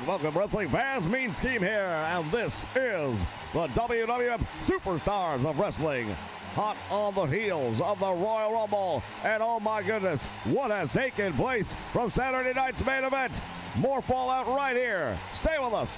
right, welcome wrestling fans. Mean Scheme here, and this is the WWF Superstars of Wrestling. Hot on the heels of the Royal Rumble, and oh my goodness, what has taken place from Saturday night's main event? More fallout right here. Stay with us.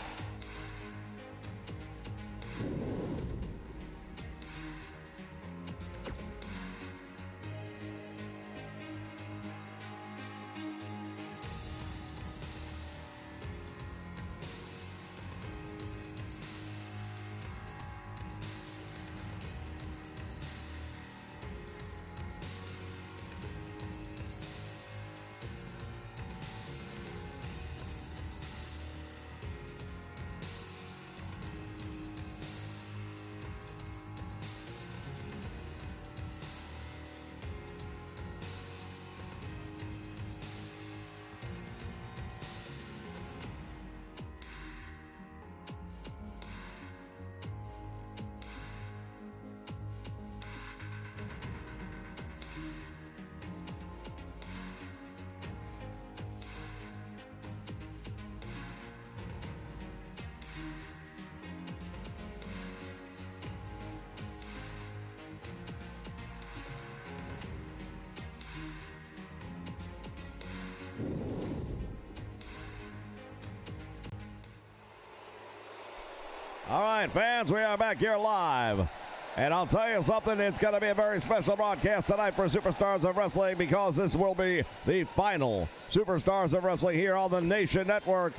All right, fans, we are back here live. And I'll tell you something, it's going to be a very special broadcast tonight for Superstars of Wrestling, because this will be the final Superstars of Wrestling here on the Nation Network.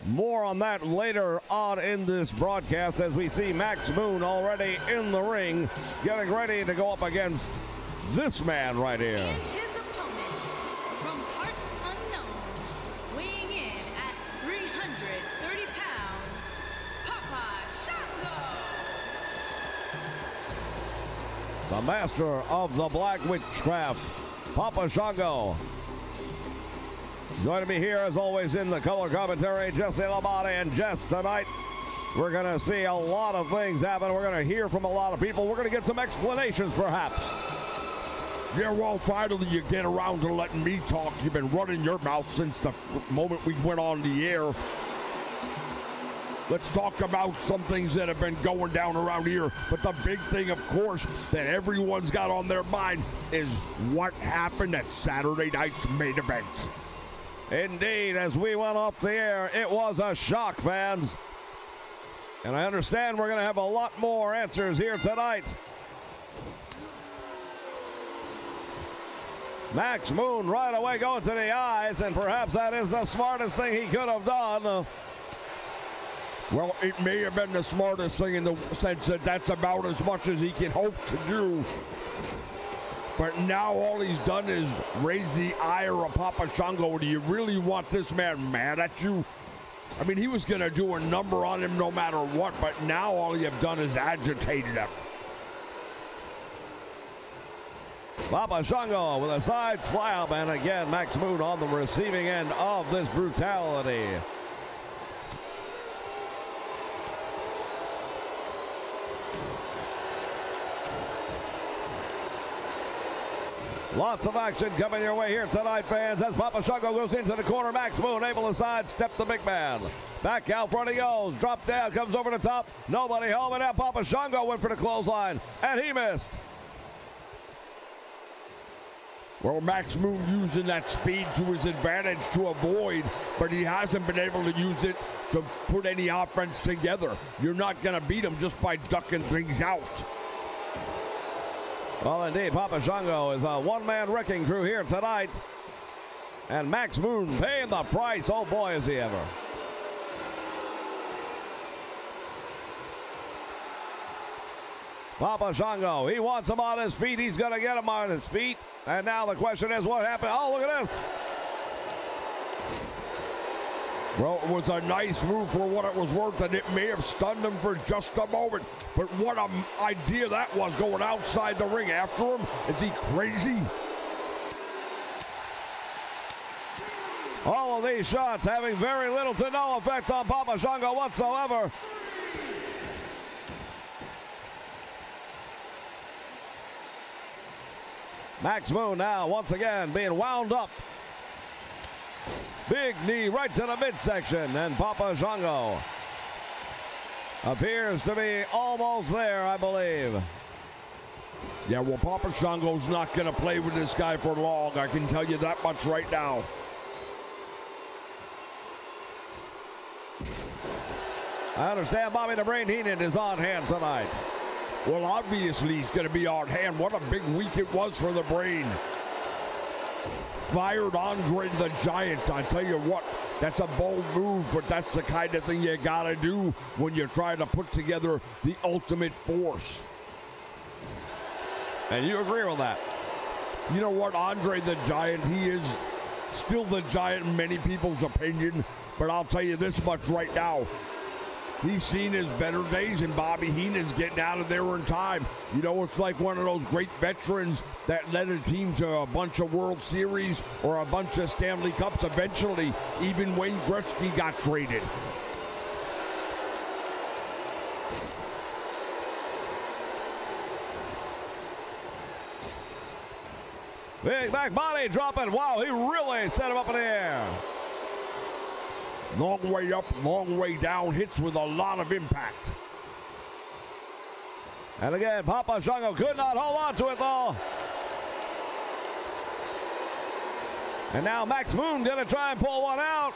More on that later on in this broadcast, as we see Max Moon already in the ring, getting ready to go up against this man right here. And his opponent, from parts unknown, weighing in at 330 pounds, Papa Shango. The master of the Black Witchcraft, Papa Shango. Joining me here, as always, in the color commentary, Jesse Labonte. And Jess, tonight, we're going to see a lot of things happen. We're going to hear from a lot of people. We're going to get some explanations, perhaps. Yeah, well, finally you get around to letting me talk. You've been running your mouth since the moment we went on the air. Let's talk about some things that have been going down around here. But the big thing, of course, that everyone's got on their mind is what happened at Saturday night's main event. Indeed, as we went off the air, it was a shock, fans. And I understand we're going to have a lot more answers here tonight. Max Moon right away going to the eyes, and perhaps that is the smartest thing he could have done. Well, it may have been the smartest thing in the sense that that's about as much as he can hope to do. But now all he's done is raise the ire of Papa Shango. Do you really want this man mad at you? I mean, he was going to do a number on him no matter what, but now all you have done is agitated him. Papa Shango with a side slap, and again, Max Moon on the receiving end of this brutality. Lots of action coming your way here tonight, fans, as Papa Shango goes into the corner. Max Moon able to sidestep the big man. Back out front he goes. Drop down, comes over the top. Nobody home, and now Papa Shango went for the clothesline, and he missed. Well, Max Moon using that speed to his advantage to avoid, but he hasn't been able to use it to put any offense together. You're not going to beat him just by ducking things out. Well, indeed, Papa Shango is a one-man wrecking crew here tonight. And Max Moon paying the price. Oh, boy, is he ever. Papa Shango, he wants him on his feet. He's going to get him on his feet. And now the question is, what happened? Oh, look at this. Well, it was a nice move for what it was worth, and it may have stunned him for just a moment. But what an idea that was, going outside the ring after him. Is he crazy? All of these shots having very little to no effect on Papa Shango whatsoever. Max Moon now once again being wound up. Big knee right to the midsection, and Papa Shango appears to be almost there, I believe. Yeah, well, Papa Shango's not going to play with this guy for long. I can tell you that much right now. I understand Bobby the Brain Heenan is on hand tonight. Well, obviously he's going to be on hand. What a big week it was for the Brain. Fired Andre the Giant. I tell you what, that's a bold move, but that's the kind of thing you got to do when you're trying to put together the ultimate force. And you agree with that? You know what, Andre the Giant, he is still the Giant in many people's opinion, but I'll tell you this much right now. He's seen his better days, and Bobby Heenan's getting out of there in time. You know, it's like one of those great veterans that led a team to a bunch of World Series or a bunch of Stanley Cups. Eventually, even Wayne Gretzky got traded. Big back body dropping. Wow, he really set him up in the air. Long way up, long way down, hits with a lot of impact. And again, Papa Shango could not hold on to it, though. And now Max Moon going to try and pull one out.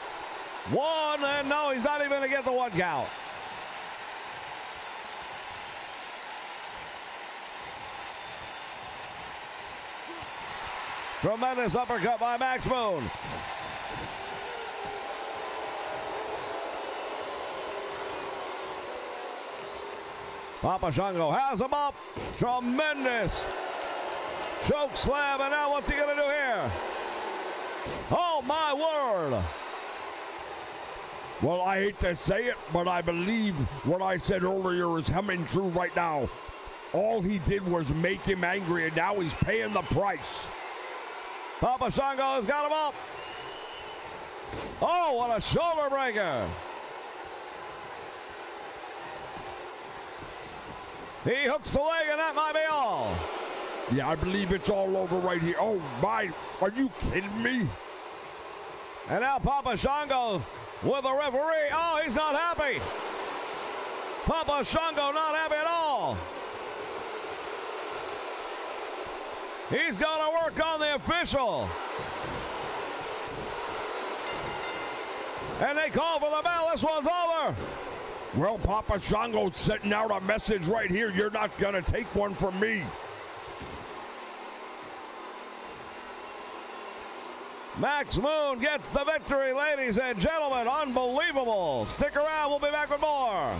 One, and no, he's not even going to get the one count. Tremendous uppercut by Max Moon. Papa Shango has him up. Tremendous choke slam. And now what's he going to do here? Oh, my word. Well, I hate to say it, but I believe what I said earlier is coming true right now. All he did was make him angry, and now he's paying the price. Papa Shango has got him up. Oh, what a shoulder breaker. He hooks the leg, and that might be all. Yeah, I believe it's all over right here. Oh, my. Are you kidding me? And now Papa Shango with the referee. Oh, he's not happy. Papa Shango not happy at all. He's going to work on the official. And they call for the bell. This one's over. Well, Papa Shango's sending out a message right here. You're not going to take one from me. Max Moon gets the victory, ladies and gentlemen. Unbelievable. Stick around. We'll be back with more.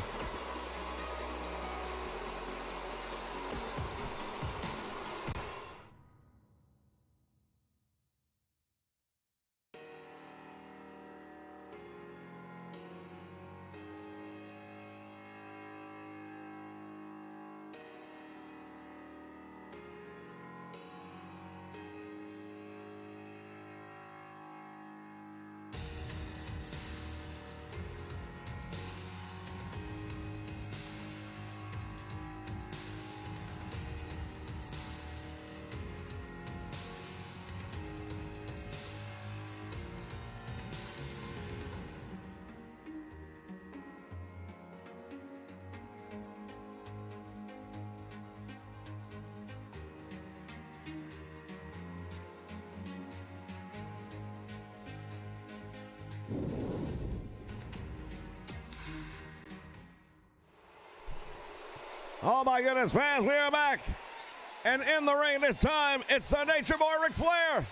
Oh my goodness, fans, we are back. And in the ring this time, it's the Nature Boy Ric Flair.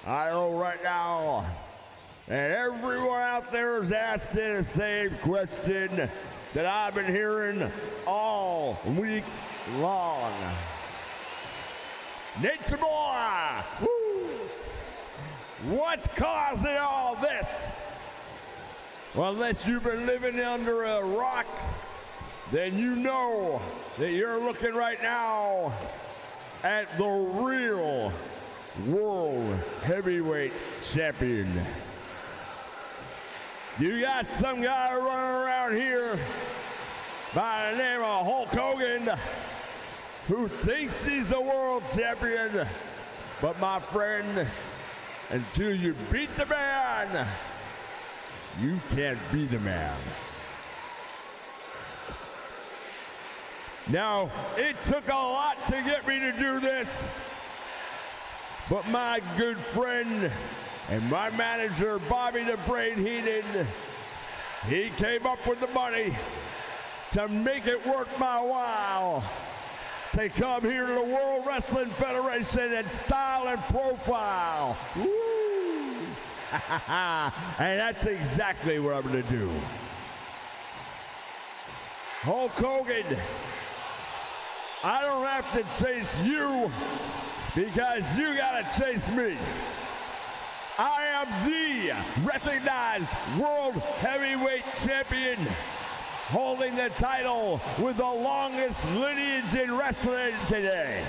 I know right now, and everyone out there is asking the same question that I've been hearing all week long. Nature Boy, woo, what's causing all this? Well, unless you've been living under a rock, then you know that you're looking right now at the real World Heavyweight Champion. You got some guy running around here by the name of Hulk Hogan who thinks he's the world champion. But my friend, Until you beat the man, you can't be the man. Now, it took a lot to get me to do this, but my good friend and my manager, Bobby the Brain Heenan, he came up with the money to make it worth my while to come here to the World Wrestling Federation and style and profile. Woo! And that's exactly what I'm going to do. Hulk Hogan, I don't have to chase you because you got to chase me. I am the recognized World Heavyweight Champion, holding the title with the longest lineage in wrestling today.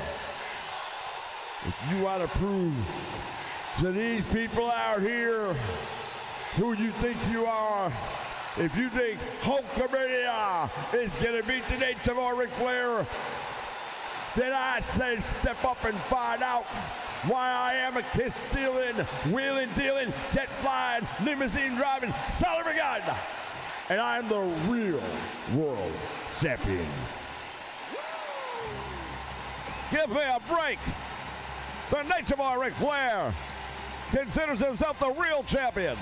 If you want to prove to these people out here who you think you are, if you think Hulkamania is going to beat the Nature of Ric Flair, then I say step up and find out why I am a kiss-stealing, wheeling-dealing, jet-flying, limousine-driving son of a gun. And I'm the real world champion. Give me a break. The Nature Boy Ric Flair considers himself the real champion.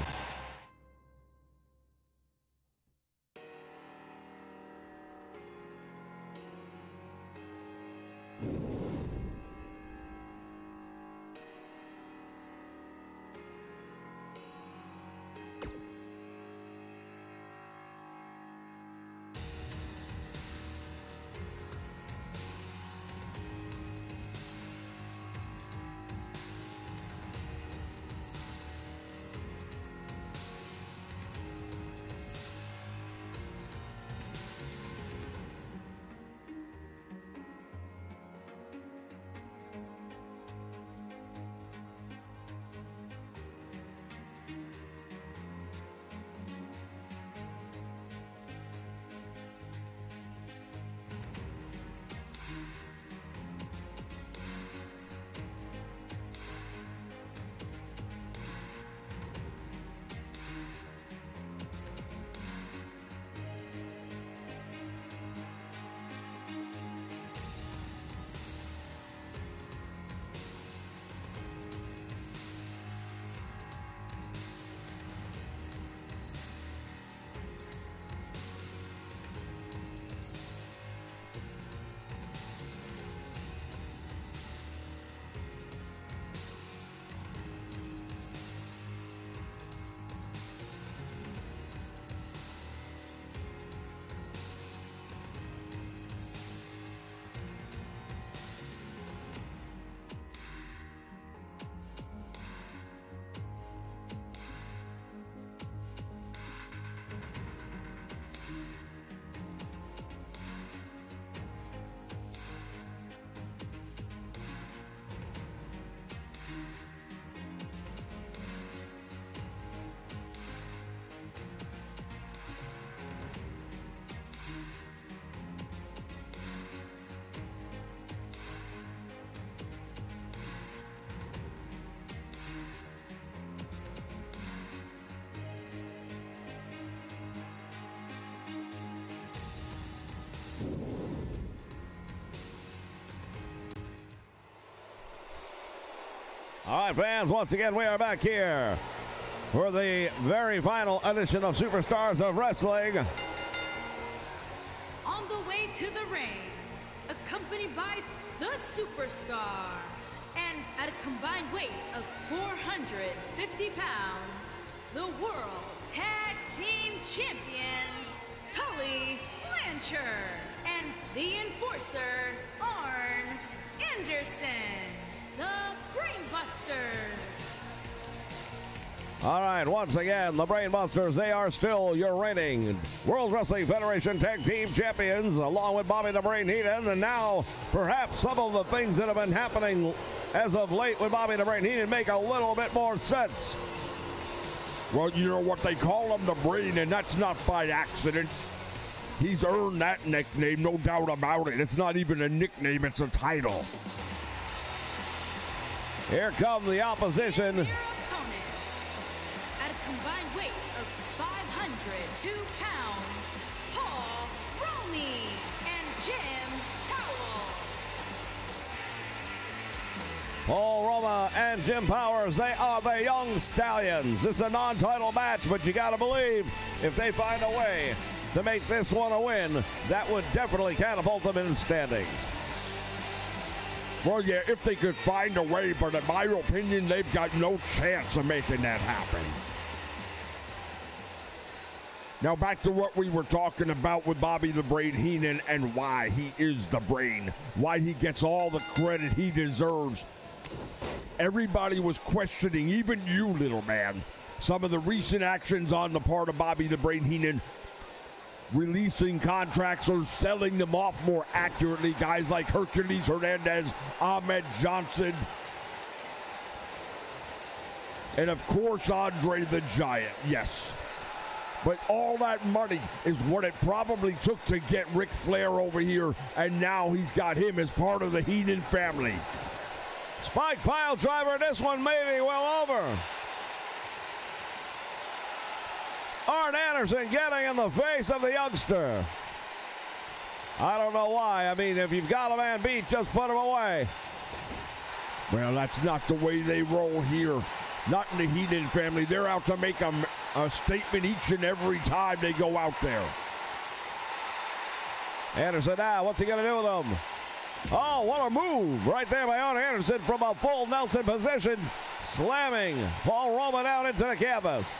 All right, fans, once again, we are back here for the very final edition of Superstars of Wrestling. On the way to the ring, accompanied by the Superstar, and at a combined weight of 450 pounds, the World Tag Team Champions, Tully Blanchard, and the Enforcer, Arn Anderson, the Brainbusters. All right, once again, the Brainbusters, they are still your reigning World Wrestling Federation Tag Team Champions, along with Bobby the Brain Heenan. And now, perhaps some of the things that have been happening as of late with Bobby the Brain Heenan make a little bit more sense. Well, you know what, they call him the Brain, and that's not by accident. He's earned that nickname, no doubt about it. It's not even a nickname, it's a title. Here come the opposition combined weight of 502 pounds, Paul Romy and Jim Powell. Paul Roma and Jim Powers, they are the Young Stallions. This is a non-title match, but you got to believe if they find a way to make this one a win, that would definitely catapult them in the standings. Well, yeah, if they could find a way, but in my opinion, they've got no chance of making that happen. Now, back to what we were talking about with Bobby the Brain Heenan and why he is the Brain, why he gets all the credit he deserves. Everybody was questioning, even you, little man, some of the recent actions on the part of Bobby the Brain Heenan, releasing contracts or selling them off more accurately. Guys like Hercules Hernandez, Ahmed Johnson, and of course Andre the Giant, yes. But all that money is what it probably took to get Ric Flair over here, and now he's got him as part of the Heenan family. Spike pile driver, this one may be well over. Arn Anderson getting in the face of the youngster. I don't know why. I mean, if you've got a man beat, just put him away. Well, that's not the way they roll here. Not in the Heenan family. They're out to make a statement each and every time they go out there. Anderson now, what's he going to do with him? Oh, what a move right there by Arn Anderson from a full Nelson position, slamming Paul Roma down into the canvas.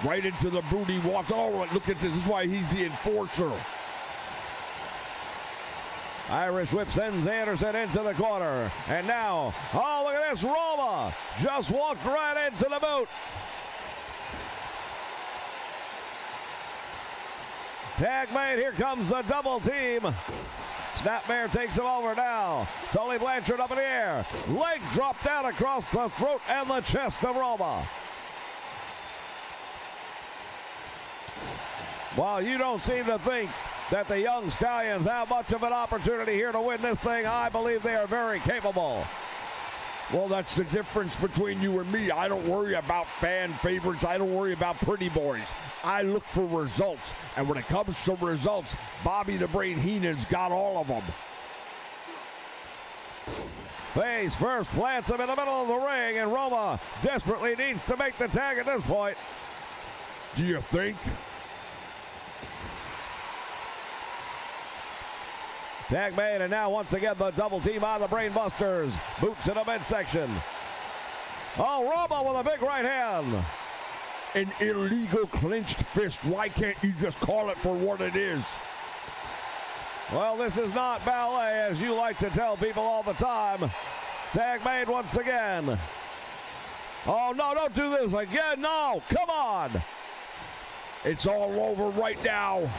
Right into the boot he walked. Oh, look at this. This is why he's the enforcer. Irish whip sends Anderson into the corner. And now, oh, look at this. Roma just walked right into the boot. Tag made. Here comes the double team. Snapmare takes him over now. Tully Blanchard up in the air. Leg drop down across the throat and the chest of Roma. While you don't seem to think that the Young Stallions have much of an opportunity here to win this thing, I believe they are very capable. Well, that's the difference between you and me. I don't worry about fan favorites. I don't worry about pretty boys. I look for results. And when it comes to results, Bobby the Brain Heenan's got all of them. Face first plants him in the middle of the ring, and Roma desperately needs to make the tag at this point. Do you think? Tag made, and now once again the double team on the Brain Busters. Boot to the midsection. Oh, Roma with a big right hand. An illegal clenched fist. Why can't you just call it for what it is? Well, this is not ballet, as you like to tell people all the time. Tag made once again. Oh, no, don't do this again. No, come on. It's all over right now.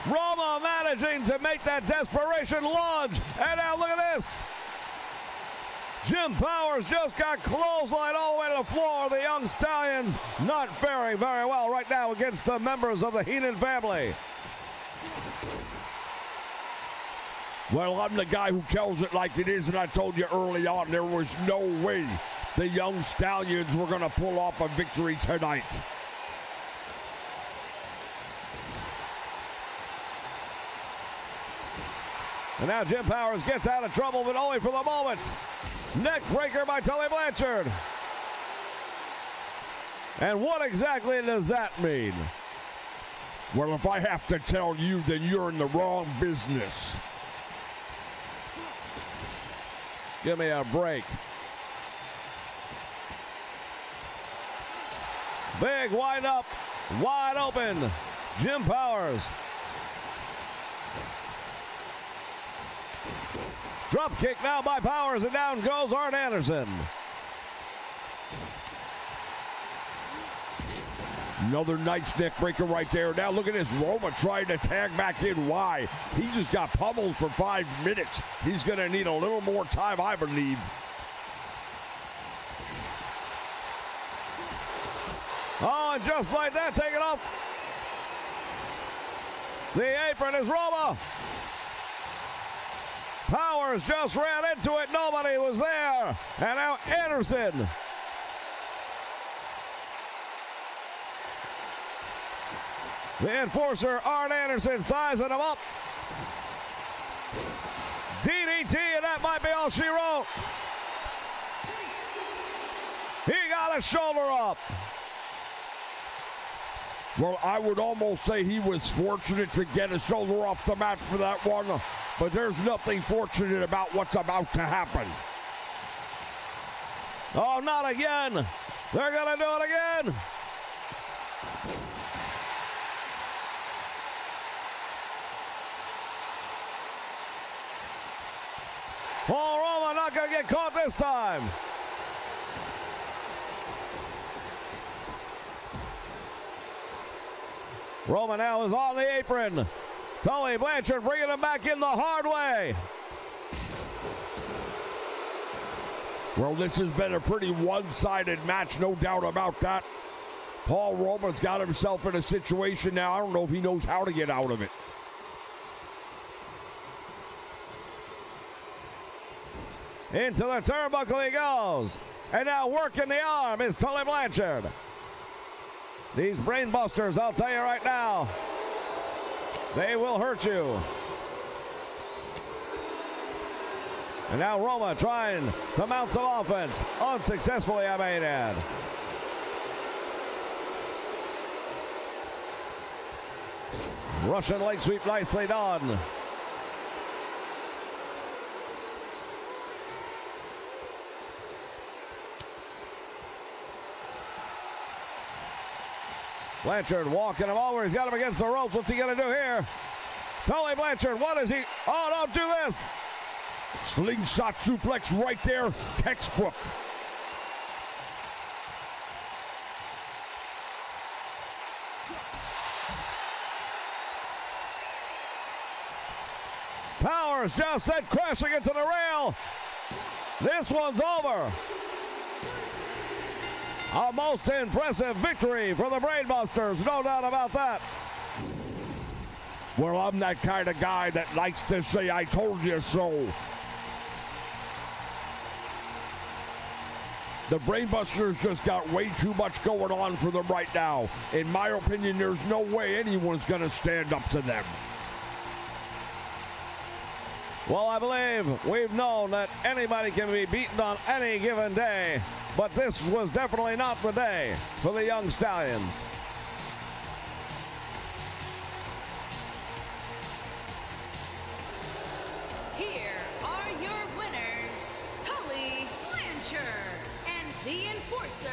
Roma managing to make that desperation lunge. And now look at this. Jim Powers just got clotheslined all the way to the floor. The Young Stallions not faring very well right now against the members of the Heenan family. Well, I'm the guy who tells it like it is, and I told you early on there was no way the Young Stallions were going to pull off a victory tonight. And now Jim Powers gets out of trouble, but only for the moment. Neck breaker by Tully Blanchard. And what exactly does that mean? Well, if I have to tell you, then you're in the wrong business. Give me a break. Big wind up, wide open. Jim Powers. Drop kick now by Powers, and down goes Arn Anderson. Another nice neck breaker right there. Now look at this. Roma trying to tag back in. Why? He just got pummeled for 5 minutes. He's going to need a little more time, I believe. Oh, and just like that, taking off the apron is Roma. Powers just ran into it. Nobody was there. And now Anderson. The enforcer, Arn Anderson, sizing him up. DDT, and that might be all she wrote. He got a shoulder up. Well, I would almost say he was fortunate to get a shoulder off the mat for that one, but there's nothing fortunate about what's about to happen. Oh, not again. They're going to do it again. Paul Roman not going to get caught this time. Roman now is on the apron. Tully Blanchard bringing him back in the hard way. Well, this has been a pretty one-sided match, no doubt about that. Paul Roman's got himself in a situation now. I don't know if he knows how to get out of it. Into the turnbuckle he goes. And now working the arm is Tully Blanchard. These brain busters, I'll tell you right now, they will hurt you. And now Roma trying to mount some offense. Unsuccessfully, I may add. Russian leg sweep nicely done. Blanchard walking him over. He's got him against the ropes. What's he going to do here? Tully Blanchard, what is he? Oh, don't do this. Slingshot suplex right there. Textbook. Powers just sent crashing into the rail. This one's over. A most impressive victory for the Brainbusters, no doubt about that. Well, I'm that kind of guy that likes to say, I told you so. The Brainbusters just got way too much going on for them right now. In my opinion, there's no way anyone's going to stand up to them. Well, I believe we've known that anybody can be beaten on any given day, but this was definitely not the day for the young Stallions. Here are your winners, Tully Blanchard and the enforcer,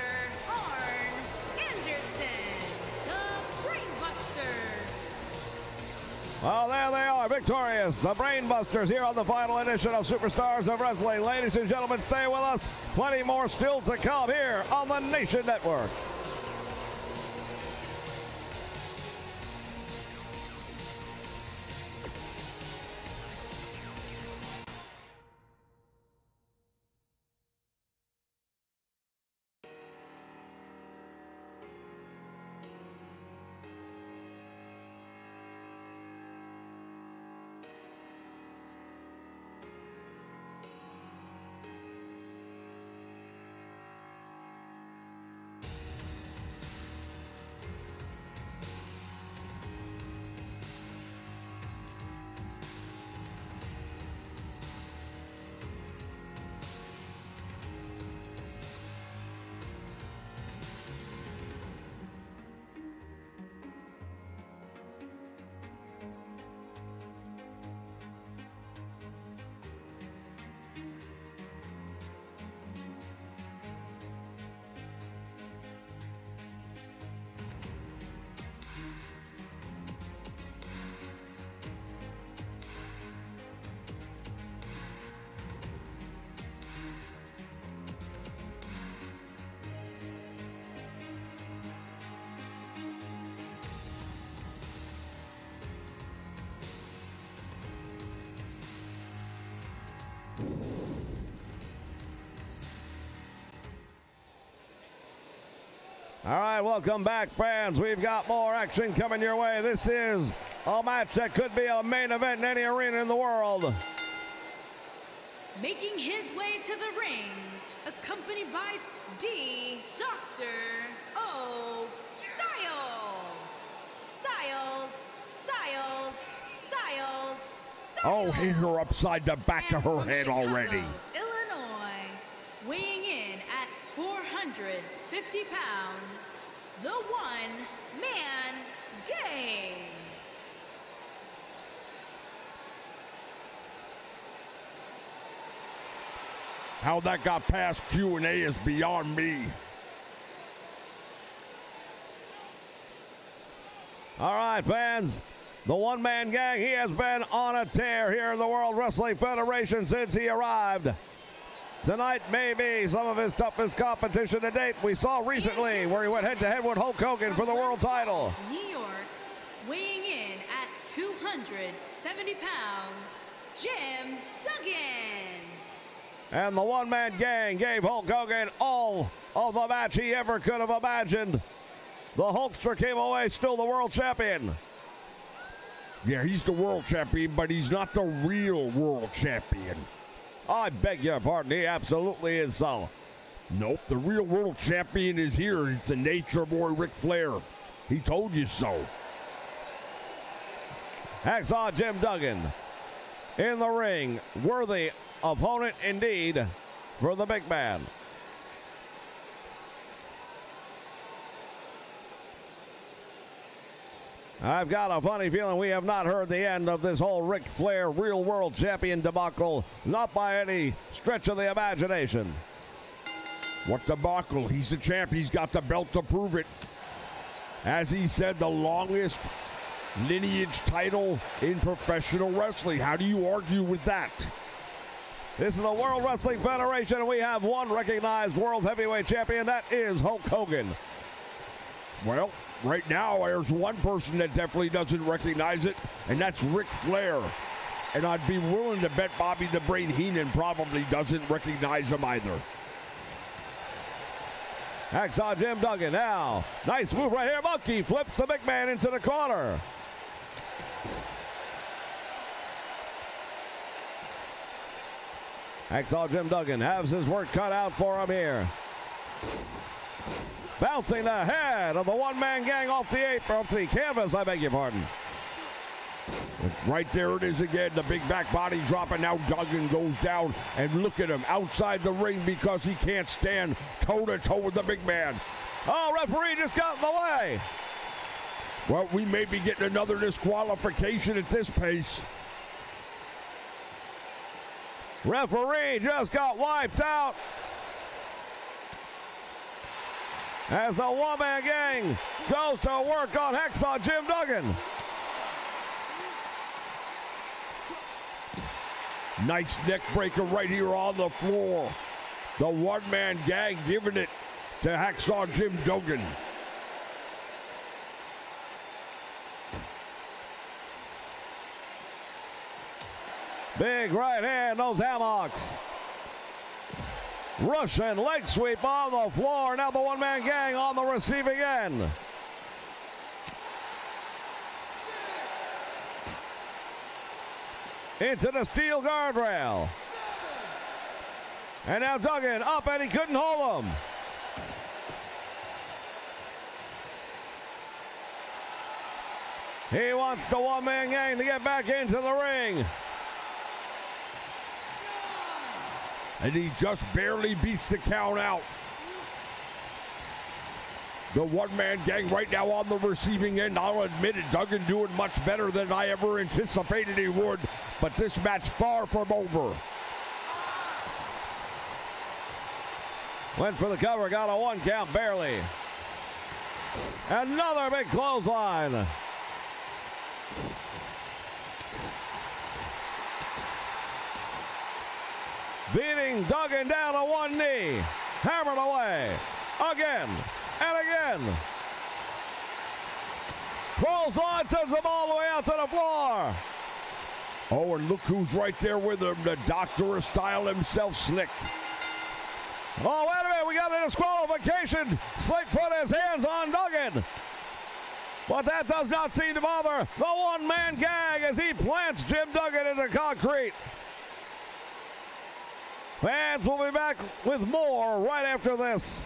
Arn Anderson, the Brainbusters. Well, there they are, victorious. The Brainbusters here on the final edition of Superstars of Wrestling. Ladies and gentlemen, stay with us. Plenty more still to come here on the Nation Network. All right, welcome back, fans. We've got more action coming your way. This is a match that could be a main event in any arena in the world. Making his way to the ring, accompanied by Dr. O. Styles. Oh, hit her upside the back of her head Chicago, already. Illinois, weighing in at 450 pounds, the one-man gang. How that got past Q&A is beyond me. All right, fans. The one-man gang, he has been on a tear here in the World Wrestling Federation since he arrived. Tonight may be some of his toughest competition to date. We saw recently where he went head-to-head with Hulk Hogan for the world title. New York, weighing in at 270 pounds, Jim Duggan. And the one-man gang gave Hulk Hogan all of the match he ever could have imagined. The Hulkster came away still the world champion. Yeah, he's the world champion, but he's not the real world champion. I beg your pardon, he absolutely is so. Nope, the real world champion is here. It's the Nature Boy Ric Flair. He told you so. Hacksaw Jim Duggan in the ring. Worthy opponent indeed for the big man. I've got a funny feeling we have not heard the end of this whole Ric Flair real world champion debacle. Not by any stretch of the imagination. What debacle? He's the champ. He's got the belt to prove it. As he said, the longest lineage title in professional wrestling. How do you argue with that? This is the World Wrestling Federation, and we have one recognized world heavyweight champion. That is Hulk Hogan. Well, right now, there's one person that definitely doesn't recognize it, and that's Ric Flair. And I'd be willing to bet Bobby the Brain Heenan probably doesn't recognize him either. Hacksaw Jim Duggan now. Nice move right here. Monkey flips the big man into the corner. Hacksaw Jim Duggan has his work cut out for him here. Bouncing the head of the one-man gang off the canvas, I beg your pardon. Right there it is again, the big back body drop, and now Duggan goes down, and look at him outside the ring because he can't stand toe-to-toe with the big man. Oh, referee just got in the way. Well, we may be getting another disqualification at this pace. Referee just got wiped out. As the one-man gang goes to work on Hacksaw Jim Duggan. Nice neck breaker right here on the floor. The one-man gang giving it to Hacksaw Jim Duggan. Big right hand, those hammocks. Russian leg sweep on the floor. Now the one-man gang on the receiving end. Into the steel guardrail. And now Duggan up, and he couldn't hold him. He wants the one-man gang to get back into the ring. And he just barely beats the count out. The one-man gang right now on the receiving end. I'll admit it, Duggan doing much better than I ever anticipated he would. But this match far from over. Went for the cover, got a one count barely. Another big clothesline. Beating Duggan down to one knee. Hammered away. Again and again. Clothesline sends them all the way out to the floor. Oh, and look who's right there with him. The Doctor of Style himself, Slick. Oh, wait a minute. We got a disqualification. Slick put his hands on Duggan. But that does not seem to bother the one-man gang as he plants Jim Duggan into concrete. Fans, will be back with more right after this.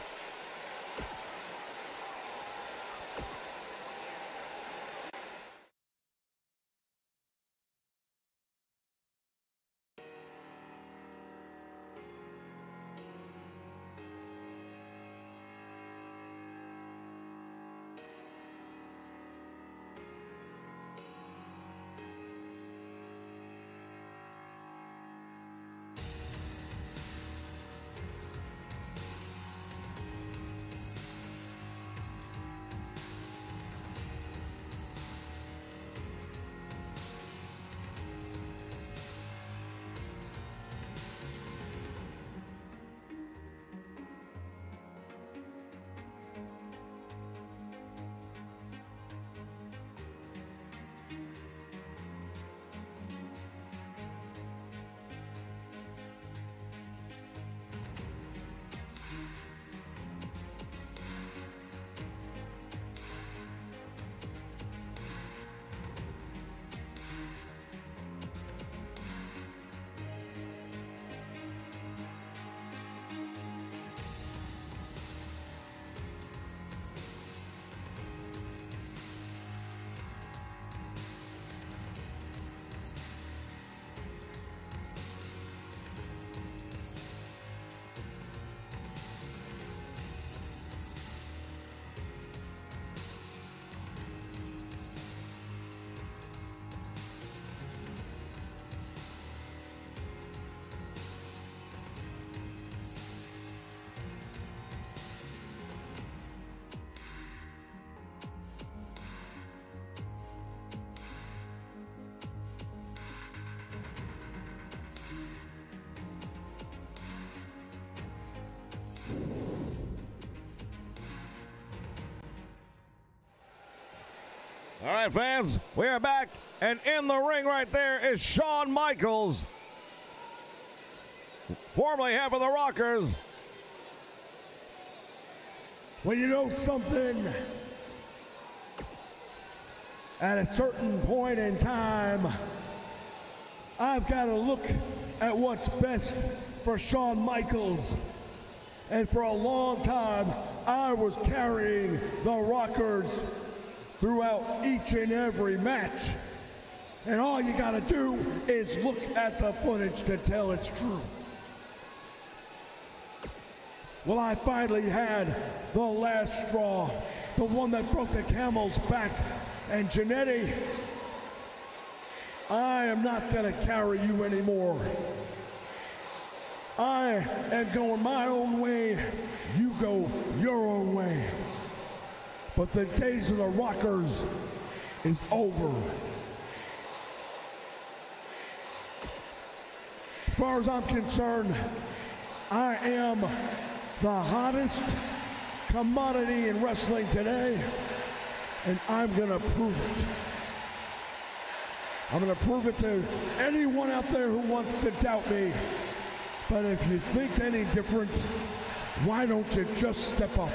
All right, fans, we are back, and in the ring right there is Shawn Michaels, formerly half of the Rockers. Well, you know something? At a certain point in time, I've got to look at what's best for Shawn Michaels. And for a long time, I was carrying the Rockers throughout each and every match. And all you gotta do is look at the footage to tell it's true. Well, I finally had the last straw, the one that broke the camel's back. And Jannetty, I am not gonna carry you anymore. I am going my own way, you go your own way. But the days of the Rockers is over. As far as I'm concerned, I am the hottest commodity in wrestling today, and I'm gonna prove it. I'm gonna prove it to anyone out there who wants to doubt me. But if you think any different, why don't you just step up?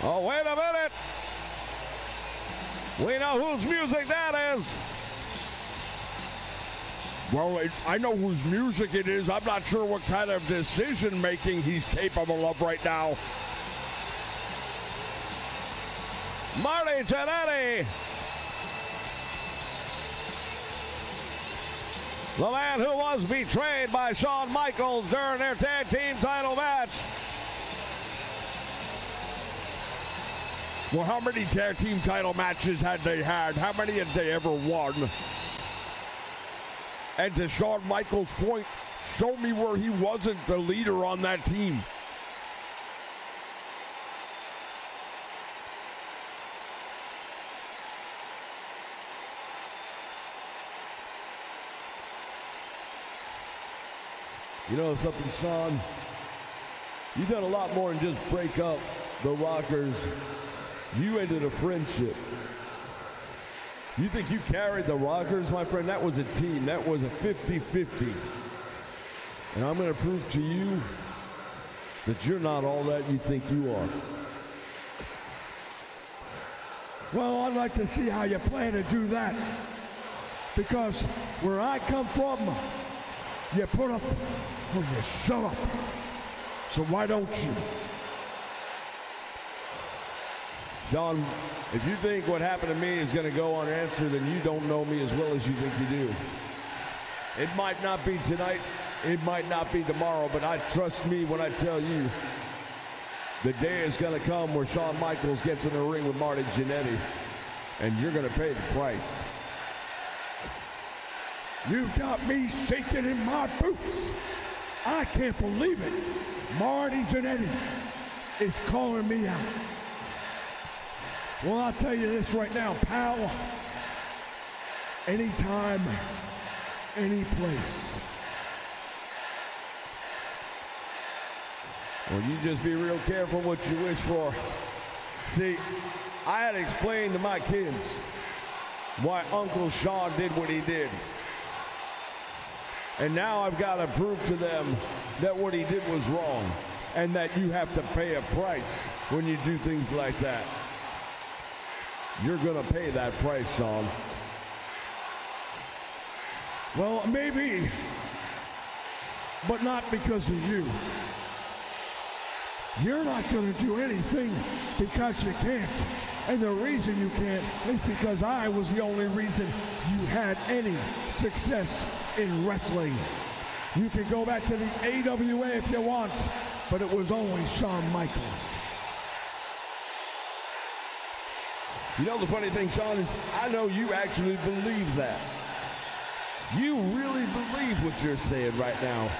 Oh, wait a minute. We know whose music that is. Well, I know whose music it is. I'm not sure what kind of decision-making he's capable of right now. Marty Jannetty. The man who was betrayed by Shawn Michaels during their tag team title match. Well, how many tag team title matches had they had? How many had they ever won? And to Shawn Michaels' point, show me where he wasn't the leader on that team. You know something, Shawn? You've done a lot more than just break up the Rockers. You ended a friendship. You think you carried the Rockers, my friend? That was a team. That was a 50-50. And I'm going to prove to you that you're not all that you think you are. Well, I'd like to see how you plan to do that. Because where I come from, you put up or you shut up. So why don't you? John, if you think what happened to me is going to go unanswered, then you don't know me as well as you think you do. It might not be tonight, it might not be tomorrow, but trust me when I tell you, the day is going to come where Shawn Michaels gets in the ring with Marty Jannetty, and you're going to pay the price. You've got me shaking in my boots. I can't believe it. Marty Jannetty is calling me out. Well, I'll tell you this right now, pal. Anytime, any place. Well, you just be real careful what you wish for. See, I had to explain to my kids why Uncle Shawn did what he did. And now I've got to prove to them that what he did was wrong and that you have to pay a price when you do things like that. You're going to pay that price, Shawn. Well, maybe, but not because of you. You're not going to do anything because you can't. And the reason you can't is because I was the only reason you had any success in wrestling. You can go back to the AWA if you want, but it was only Shawn Michaels. You know the funny thing, Shawn, is I know you actually believe that. You really believe what you're saying right now.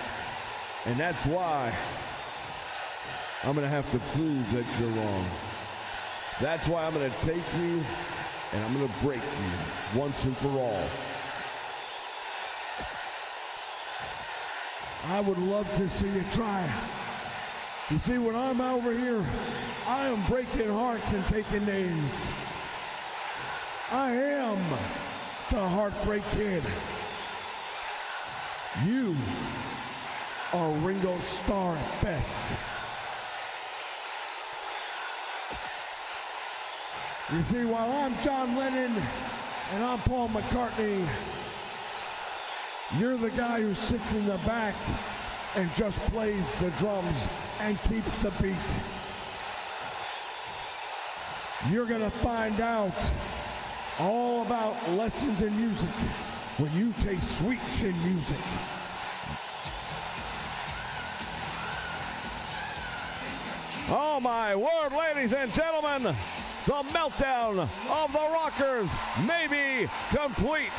And that's why I'm going to have to prove that you're wrong. That's why I'm going to take you and I'm going to break you once and for all. I would love to see you try. You see, when I'm over here, I am breaking hearts and taking names. I am the Heartbreak Kid. You are Ringo Starr at best. You see, while I'm John Lennon and I'm Paul McCartney, you're the guy who sits in the back and just plays the drums and keeps the beat. You're gonna find out all about lessons in music when you taste sweet chin music. Oh my word, ladies and gentlemen, the meltdown of the Rockers may be complete.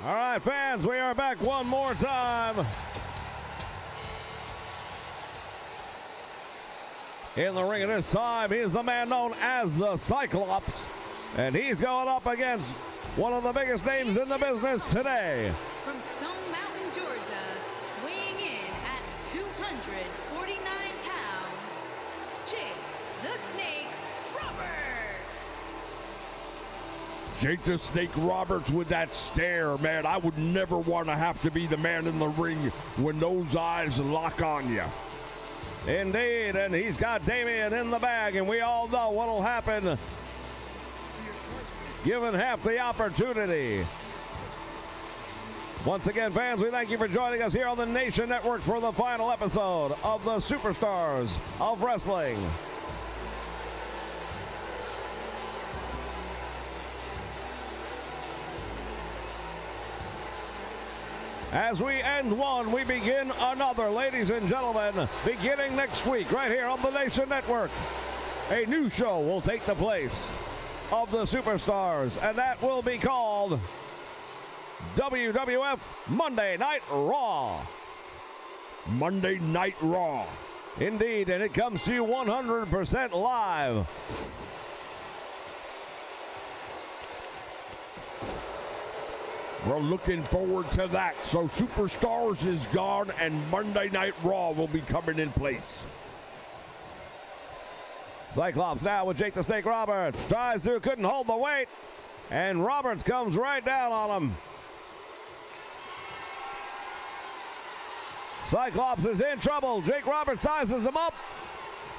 All right, fans, we are back one more time. In the ring at this time, he is the man known as the Cyclops, and he's going up against one of the biggest names in the business today. From Stone Mountain, Georgia, weighing in at 249 pounds, Jake the Snake Roberts. Jake the Snake Roberts with that stare, man. I would never want to have to be the man in the ring when those eyes lock on you. Indeed, and he's got Damien in the bag, and we all know what'll happen given half the opportunity. Once again, fans, we thank you for joining us here on the Nation Network for the final episode of the Superstars of Wrestling. As we end one, we begin another, ladies and gentlemen, beginning next week right here on the Nation Network. A new show will take the place of the Superstars, and that will be called WWF Monday Night Raw. Monday Night Raw. Indeed, and it comes to you 100% live. We're looking forward to that. So Superstars is gone and Monday Night Raw will be coming in place. Cyclops now with Jake the Snake Roberts. Tries to, couldn't hold the weight. And Roberts comes right down on him. Cyclops is in trouble. Jake Roberts sizes him up.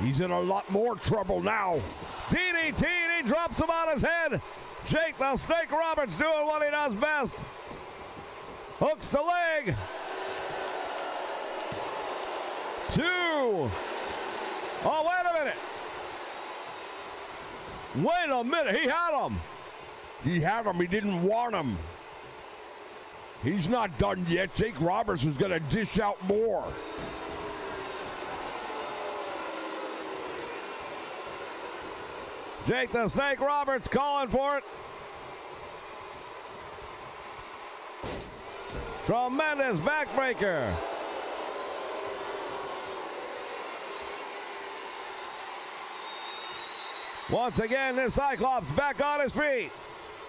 He's in a lot more trouble now. DDT, and he drops him on his head. Jake the Snake Roberts doing what he does best. Hooks the leg. 2. Oh, wait a minute. Wait a minute. He had him. He had him. He didn't want him. He's not done yet. Jake Roberts is going to dish out more. Jake the Snake Roberts calling for it. Tremendous backbreaker. Once again, this Cyclops back on his feet.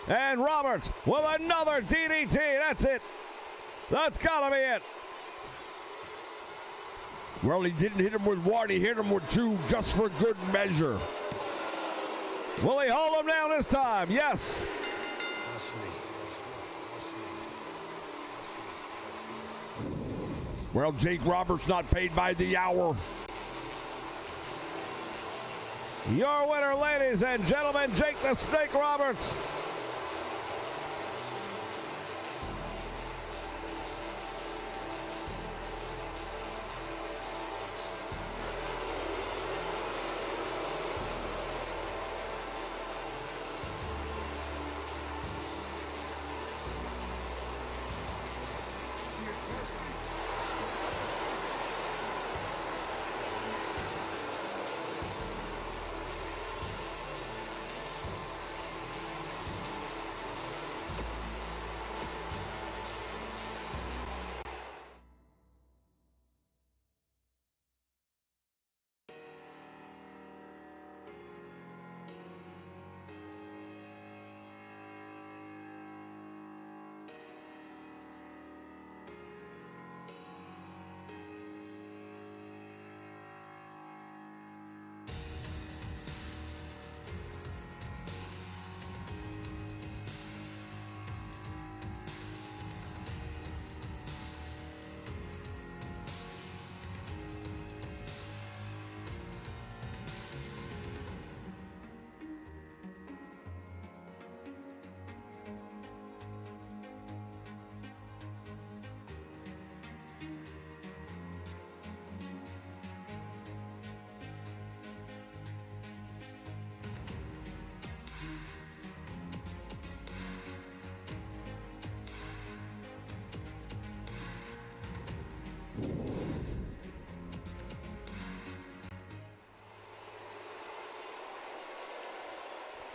And Roberts with another DDT. That's it. That's got to be it. Well, he didn't hit him with 1. He hit him with 2 just for good measure. Will he hold him down this time? Yes. Well, Jake Roberts not paid by the hour. Your winner, ladies and gentlemen, Jake the Snake Roberts.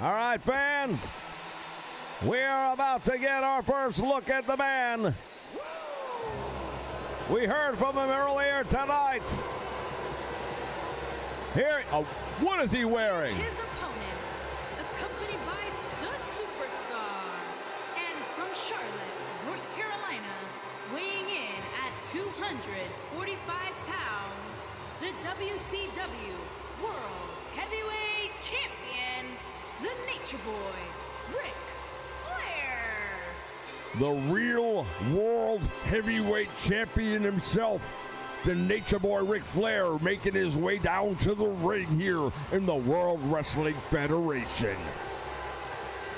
All right, fans, we are about to get our first look at the man. We heard from him earlier tonight. Here, what is he wearing? His opponent, accompanied by the Superstar, and from Charlotte, North Carolina, weighing in at 245 pounds, the WCW World Heavyweight Champion, the Nature Boy, Ric the real world heavyweight champion himself, the Nature Boy Ric Flair, making his way down to the ring here in the World Wrestling Federation.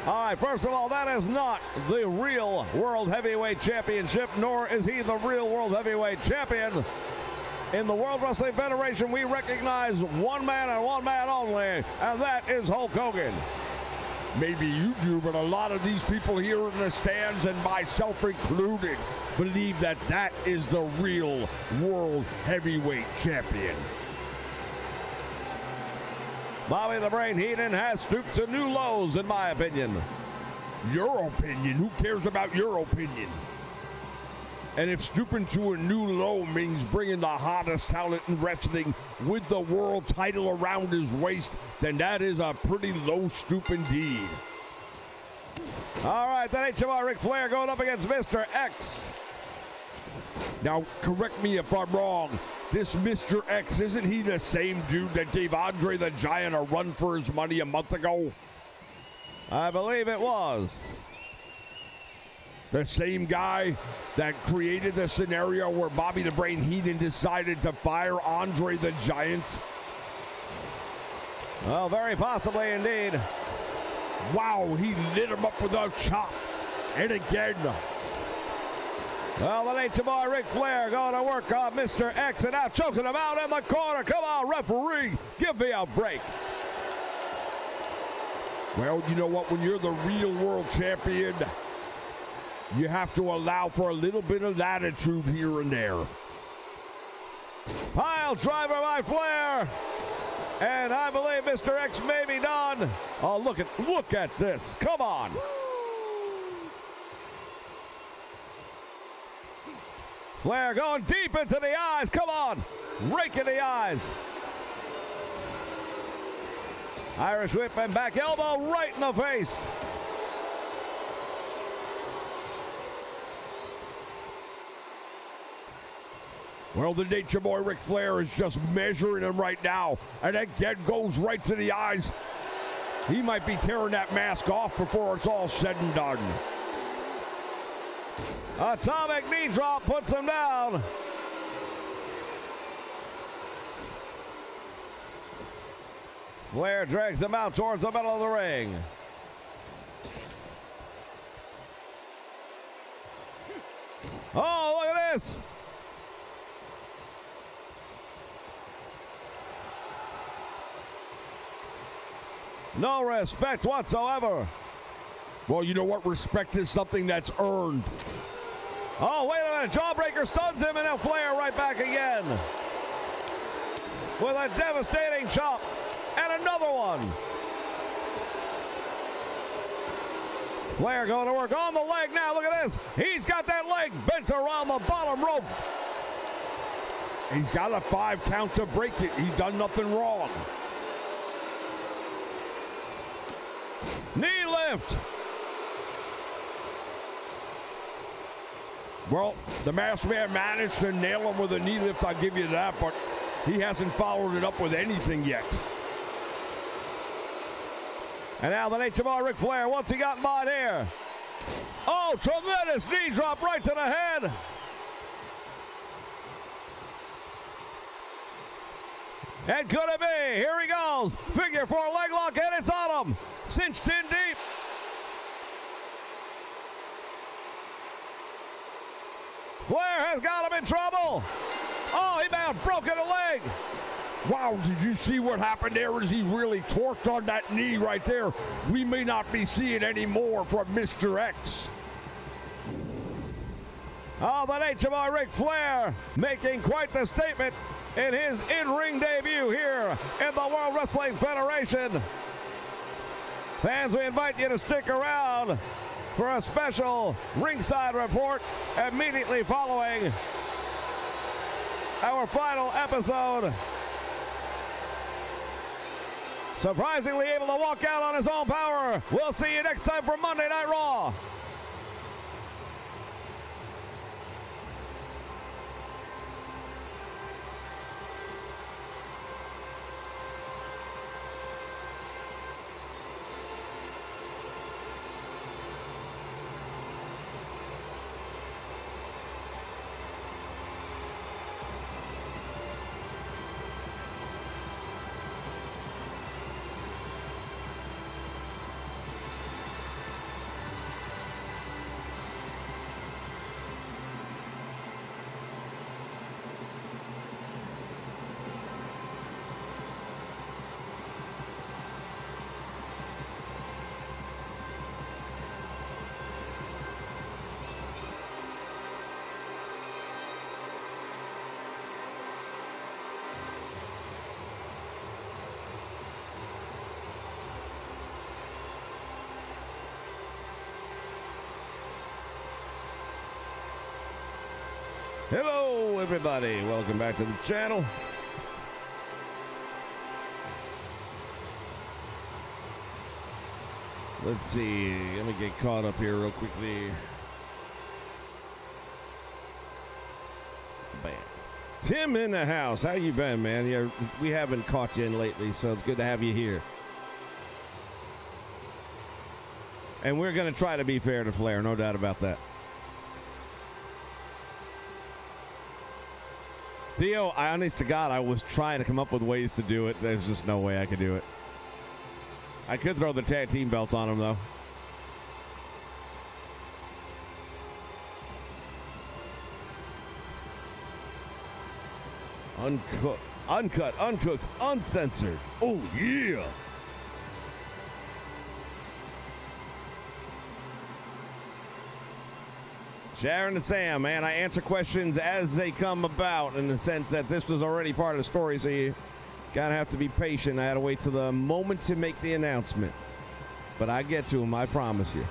All right, first of all, that is not the real World Heavyweight Championship, nor is he the real World Heavyweight Champion. In the World Wrestling Federation, we recognize one man and one man only, and that is Hulk Hogan. Maybe you do, but a lot of these people here in the stands, and myself included, believe that that is the real World Heavyweight Champion. Bobby the Brain Heenan has stooped to new lows, in my opinion. Your opinion? Who cares about your opinion? And if stooping to a new low means bringing the hottest talent in wrestling with the world title around his waist, then that is a pretty low stoop indeed. All right, that HMR Ric Flair going up against Mr. X. Now, correct me if I'm wrong. This Mr. X, isn't he the same dude that gave Andre the Giant a run for his money a month ago? I believe it was. The same guy that created the scenario where Bobby the Brain Heenan decided to fire Andre the Giant? Well, very possibly indeed. Wow, he lit him up with a chop. And again. Well, the Nature Boy Ric Flair going to work on Mr. X and now choking him out in the corner. Come on, referee, give me a break. Well, you know what? When you're the real world champion, you have to allow for a little bit of latitude here and there. Pile driver by Flair. And I believe Mr. X may be done. Oh, look at this. Come on. Flair going deep into the eyes. Come on. Rake in the eyes. Irish whip and back elbow right in the face. Well, the Nature Boy Ric Flair is just measuring him right now. And again goes right to the eyes. He might be tearing that mask off before it's all said and done. Atomic knee drop puts him down. Flair drags him out towards the middle of the ring. Oh, look at this. No respect whatsoever. Well, you know what? Respect is something that's earned. Oh, wait a minute. Jawbreaker stuns him, and now Flair right back again. With a devastating chop. And another one. Flair going to work on the leg now. Look at this. He's got that leg bent around the bottom rope. He's got a 5 count to break it. He's done nothing wrong. Knee lift. Well, the Masked Man managed to nail him with a knee lift, I'll give you that, but he hasn't followed it up with anything yet. And now the Nature Boy Ric Flair, what's he got in mind here? Oh, tremendous knee drop right to the head. And could it be? Here he goes. Figure 4 leg lock, and it's on him. Cinched in deep. Flair has got him in trouble. Oh, he may have broken a leg. Wow, did you see what happened there as he really torqued on that knee right there? We may not be seeing any more from Mr. X. Oh, the Nature Boy Ric Flair making quite the statement in his in-ring debut here in the World Wrestling Federation. Fans, we invite you to stick around for a special ringside report immediately following our final episode. Surprisingly able to walk out on his own power. We'll see you next time for Monday Night Raw. Hello, everybody. Welcome back to the channel. Let's see. Let me get caught up here real quickly. Bam. Tim in the house. How you been, man? Yeah, we haven't caught you in lately, so it's good to have you here. And we're going to try to be fair to Flair, no doubt about that. Theo, honest to God, I was trying to come up with ways to do it. There's just no way I could do it. I could throw the tag team belts on him, though. Uncut, uncooked, uncensored. Oh, yeah. Sharon and Sam, man, I answer questions as they come about in the sense that this was already part of the story, so you gotta have to be patient. I had to wait till the moment to make the announcement. But I get to them, I promise you.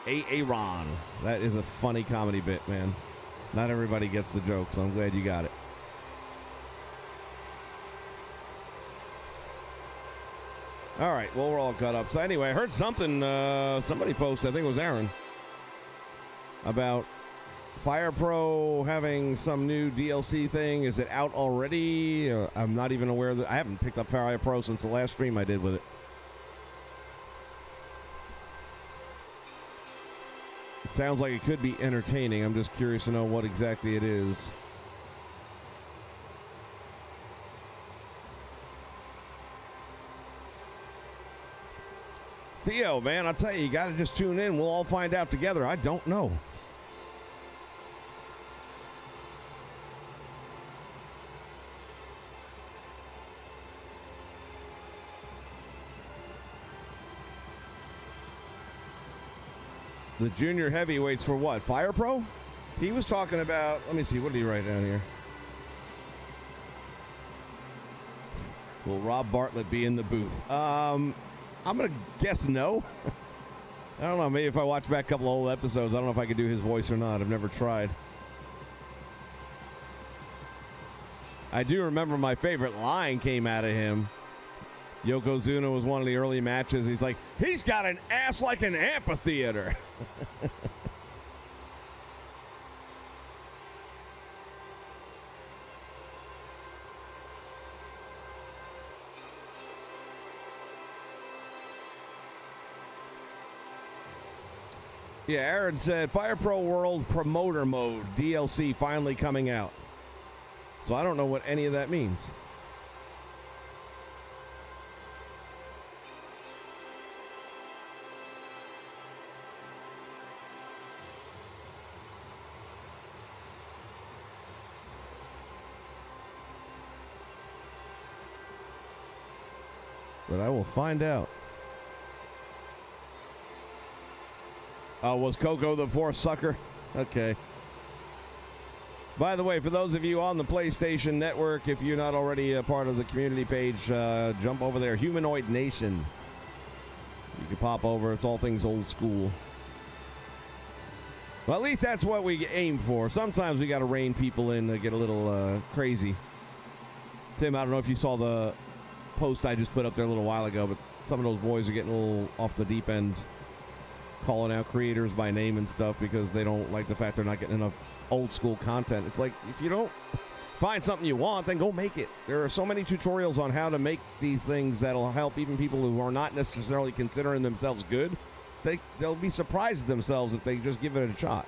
Aaron. That is a funny comedy bit, man. Not everybody gets the joke, so I'm glad you got it. All right, well, we're all caught up. So anyway, I heard something, somebody posted, I think it was Aaron, about Fire Pro having some new DLC thing. Is it out already? I'm not even aware that I haven't picked up Fire Pro since the last stream I did with it. It sounds like it could be entertaining. I'm just curious to know what exactly it is. Theo, man, I'll tell you, you got to just tune in. We'll all find out together. I don't know. The junior heavyweights for what? Fire Pro? He was talking about, let me see, what did he write down here? Will Rob Bartlett be in the booth? I'm going to guess no. I don't know. Maybe if I watch back a couple of old episodes, I don't know if I could do his voice or not. I've never tried. I do remember my favorite line came out of him. Yokozuna was one of the early matches. He's like, he's got an ass like an amphitheater. Yeah, Aaron said Fire Pro World Promoter Mode DLC finally coming out. So I don't know what any of that means. But I will find out. Was Coco the poor sucker? Okay. By the way, for those of you on the PlayStation Network, if you're not already a part of the community page, jump over there. Humanoid Nation. You can pop over. It's all things old school. Well, at least that's what we aim for. Sometimes we got to rein people in to get a little crazy. Tim, I don't know if you saw the post I just put up there a little while ago, but some of those boys are getting a little off the deep end, calling out creators by name and stuff because they don't like the fact they're not getting enough old school content. It's like, if you don't find something you want, then go make it. There are so many tutorials on how to make these things that'll help even people who are not necessarily considering themselves good. They'll be surprised at themselves if they just give it a shot.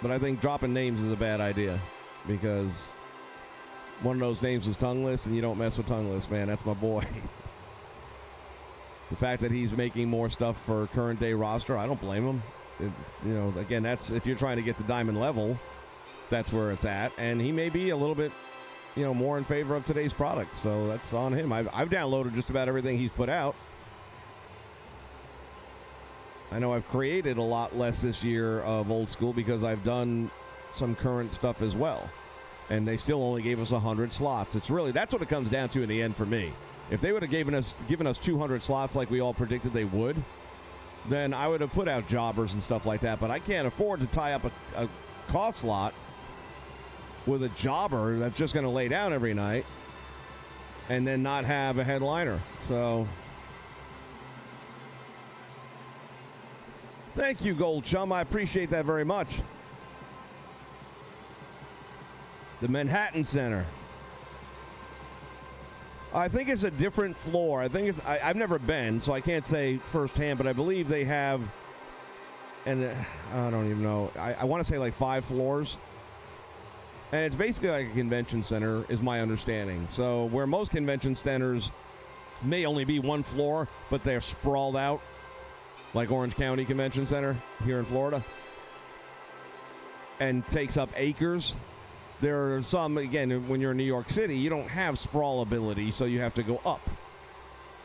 But I think dropping names is a bad idea because one of those names is Tongueless, and you don't mess with Tongueless, man. That's my boy. The fact that he's making more stuff for current day roster, I don't blame him. It's, you know, again, that's if you're trying to get to diamond level, that's where it's at. And he may be a little bit, you know, more in favor of today's product. So that's on him. I've downloaded just about everything he's put out. I know I've created a lot less this year of old school because I've done some current stuff as well. And they still only gave us 100 slots. It's really, that's what it comes down to in the end for me. If they would have given us 200 slots like we all predicted they would, then I would have put out jobbers and stuff like that. But I can't afford to tie up a cost slot with a jobber that's just going to lay down every night and then not have a headliner. So thank you, Gold Chum. I appreciate that very much. The Manhattan Center. I think it's a different floor. I think I've never been, so I can't say firsthand, but I believe they have, and I don't even know, I want to say like 5 floors. And it's basically like a convention center, is my understanding. So where most convention centers may only be 1 floor, but they're sprawled out, like Orange County Convention Center here in Florida, and takes up acres. There are some, again, when you're in New York City, you don't have sprawl ability, so you have to go up.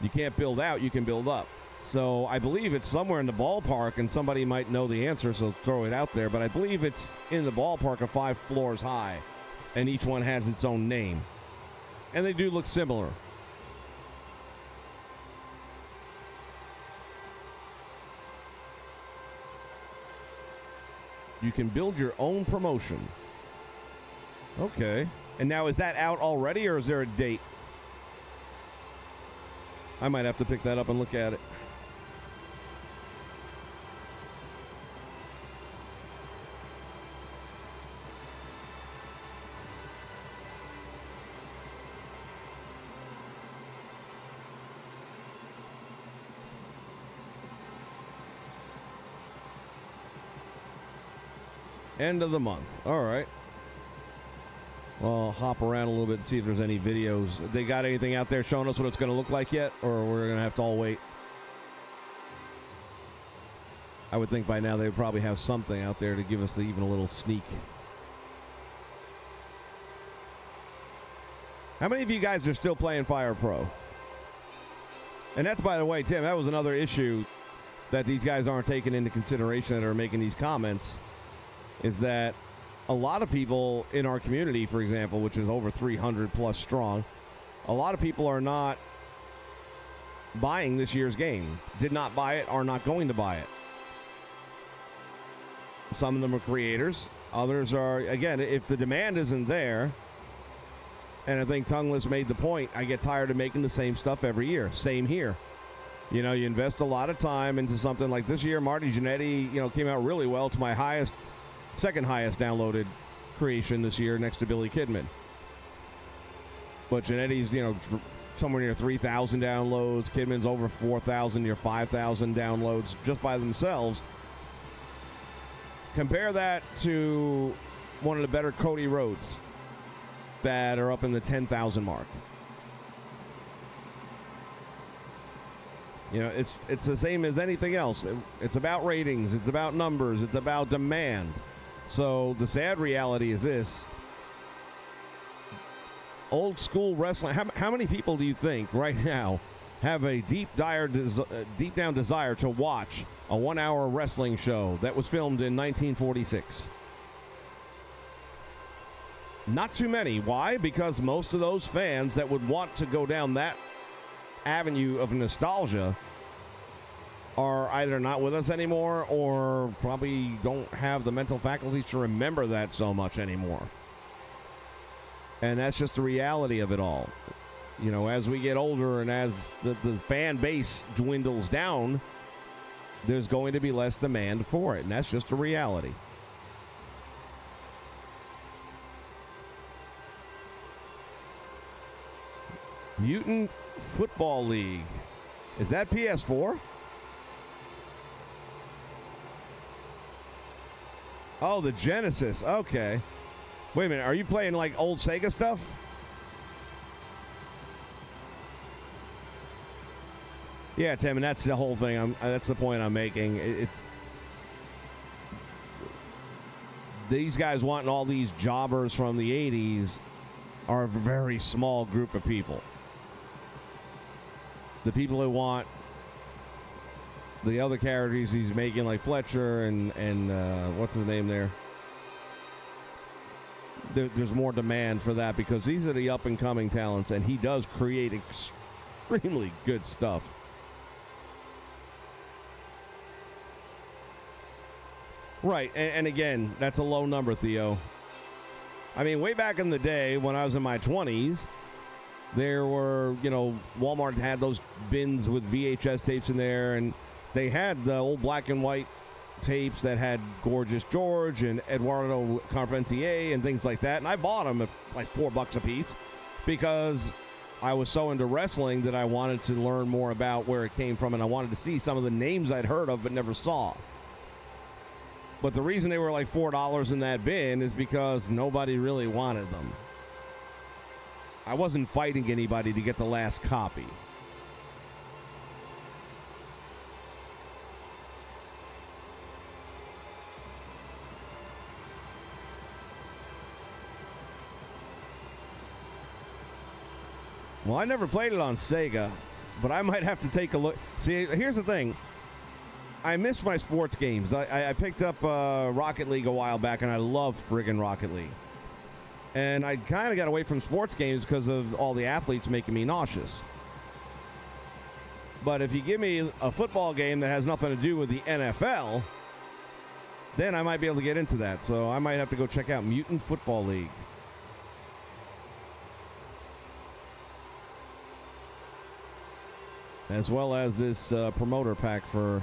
You can't build out, you can build up. So I believe it's somewhere in the ballpark, and somebody might know the answer, so throw it out there. But I believe it's in the ballpark of 5 floors high, and each one has its own name. And they do look similar. You can build your own promotion. Okay. And now, is that out already, or is there a date? I might have to pick that up and look at it. End of the month. All right. Well, I'll hop around a little bit and see if there's any videos. They got anything out there showing us what it's going to look like yet? Or we're going to have to all wait? I would think by now they would probably have something out there to give us even a little sneak. How many of you guys are still playing Fire Pro? And that's, by the way, Tim, that was another issue that these guys aren't taking into consideration that are making these comments, is that a lot of people in our community, for example, which is over 300 plus strong, a lot of people are not buying this year's game. Did not buy it, are not going to buy it. Some of them are creators. Others are, again, if the demand isn't there, and I think Tongueless made the point, I get tired of making the same stuff every year. Same here. You know, you invest a lot of time into something like this year. Marty Jannetty, you know, came out really well. It's my second highest downloaded creation this year, next to Billy Kidman. But Jannetty's, you know, somewhere near 3,000 downloads. Kidman's over 4,000, near 5,000 downloads just by themselves. Compare that to one of the better Cody Rhodes that are up in the 10,000 mark. You know, it's the same as anything else. It's about ratings. It's about numbers. It's about demand. So the sad reality is this. Old school wrestling. How many people do you think right now have a deep down desire to watch a 1-hour wrestling show that was filmed in 1946? Not too many. Why? Because most of those fans that would want to go down that avenue of nostalgia are either not with us anymore or probably don't have the mental faculties to remember that so much anymore. And that's just the reality of it all. You know, as we get older and as the fan base dwindles down, there's going to be less demand for it, and that's just a reality. Mutant Football League. Is that PS4? Oh, the Genesis. Okay. Wait a minute. Are you playing like old Sega stuff? Yeah, Tim, and that's the whole thing. That's the point I'm making. It's these guys wanting all these jobbers from the 80s are a very small group of people. The people who want the other characters he's making, like Fletcher and what's his name there? There's more demand for that because these are the up-and-coming talents, and he does create extremely good stuff. Right, and again, that's a low number, Theo. I mean, way back in the day when I was in my 20s, there were, you know, Walmart had those bins with VHS tapes in there, and they had the old black and white tapes that had Gorgeous George and Eduardo Carpentier and things like that, and I bought them at like $4 a piece because I was so into wrestling that I wanted to learn more about where it came from, and I wanted to see some of the names I'd heard of but never saw. But the reason they were like $4 in that bin is because nobody really wanted them. I wasn't fighting anybody to get the last copy. Well, I never played it on Sega, but I might have to take a look. See, here's the thing. I miss my sports games. I picked up Rocket League a while back, and I love friggin' Rocket League. And I kind of got away from sports games because of all the athletes making me nauseous. But if you give me a football game that has nothing to do with the NFL, then I might be able to get into that. So I might have to go check out Mutant Football League. As well as this promoter pack for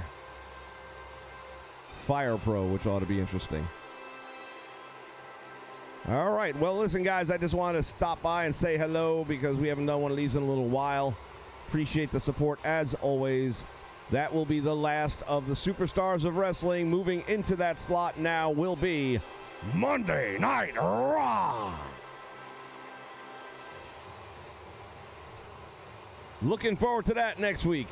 Fire Pro, which ought to be interesting. All right. Well, listen, guys, I just want to stop by and say hello because we haven't done one of these in a little while. Appreciate the support as always. That will be the last of the Superstars of Wrestling. Moving into that slot now will be Monday Night Raw. Looking forward to that next week.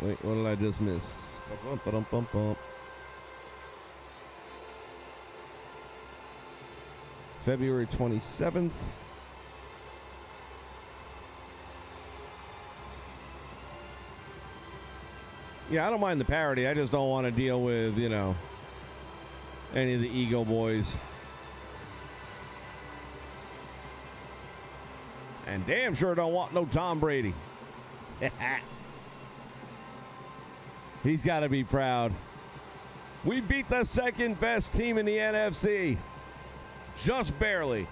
Wait, what did I just miss? February 27th. Yeah, I don't mind the parody. I just don't want to deal with, you know, any of the ego boys. And damn sure don't want no Tom Brady. He's got to be proud. We beat the second best team in the NFC. Just barely.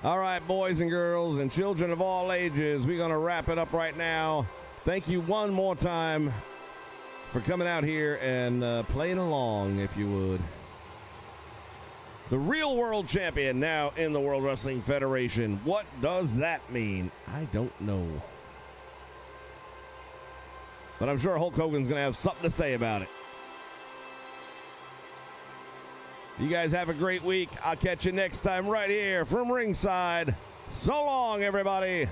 All right, boys and girls and children of all ages, we're going to wrap it up right now. Thank you one more time for coming out here and playing along, if you would. The real world champion now in the World Wrestling Federation. What does that mean? I don't know. But I'm sure Hulk Hogan's going to have something to say about it. You guys have a great week. I'll catch you next time right here from ringside. So long, everybody.